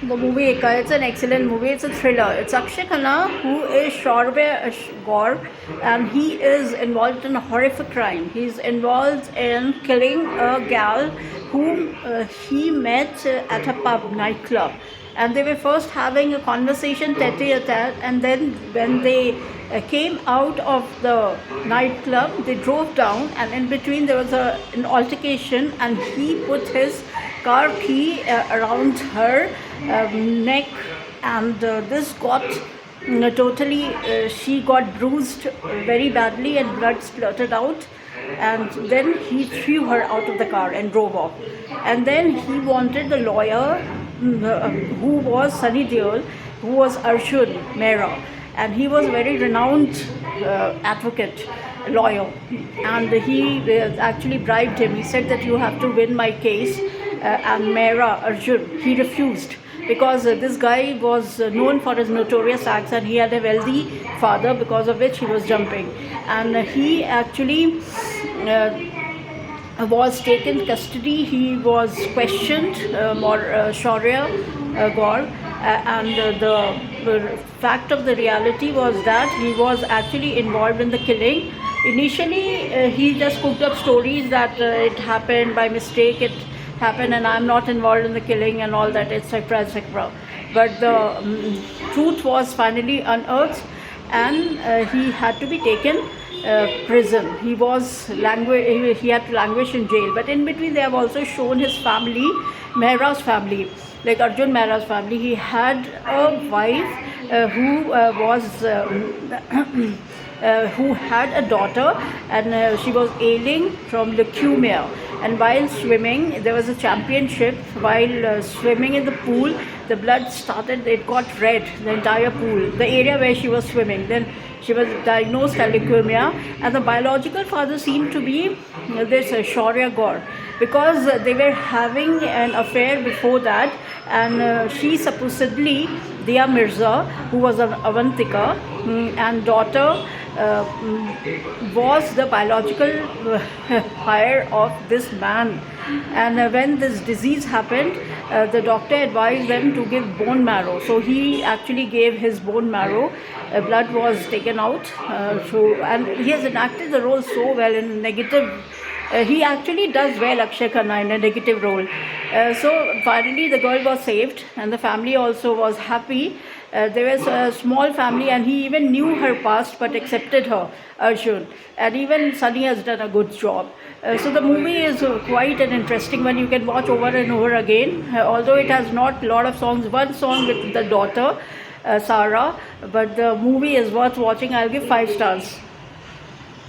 The movie it's an excellent movie. It's a thriller. It's Akshay Khanna who is Shorbir Gaur, and he is involved in a horrific crime. He's involved in killing a gal whom he met at a pub nightclub, and they were first having a conversation tete-a-tete, and then when they came out of the nightclub, they drove down, and in between there was an altercation, and he put his car key around her neck, and this got totally, she got bruised very badly and blood splurted out, and then he threw her out of the car and drove off. And then he wanted the lawyer who was Sunny Deol, who was Arjun Mehra, and he was a very renowned advocate lawyer, and he actually bribed him. He said that you have to win my case, and Mehra Arjun, he refused because this guy was known for his notorious acts, and he had a wealthy father because of which he was jumping, and he actually was taken custody. He was questioned, Shaurya Gaur, and the fact of the reality was that he was actually involved in the killing. Initially, he just cooked up stories that it happened by mistake, it happened, and I'm not involved in the killing and all that, etc., etc. But the truth was finally unearthed, and he had to be taken prison. He had to languish in jail. But in between, they have also shown his family, Mehra's family, like Arjun Mehra's family. He had a wife who who had a daughter, and she was ailing from leukemia. And while swimming, there was a championship. While swimming in the pool, the blood started, it got red, the entire pool, the area where she was swimming. Then she was diagnosed as leukemia, and the biological father seemed to be this Shaurya Gaur, because they were having an affair before that, and she supposedly, Dia Mirza, who was an Avantika, and daughter, was the biological heir of this man. And when this disease happened, the doctor advised them to give bone marrow. So he actually gave his bone marrow. Blood was taken out. And he has enacted the role so well in negative. He actually does well, Akshay Khanna, in a negative role. So finally the girl was saved, and the family also was happy. There was a small family, and he even knew her past but accepted her, Arjun. And even Sunny has done a good job. So the movie is quite an interesting one. You can watch over and over again. Although it has not a lot of songs, one song with the daughter, Sarah, but the movie is worth watching. I'll give 5 stars.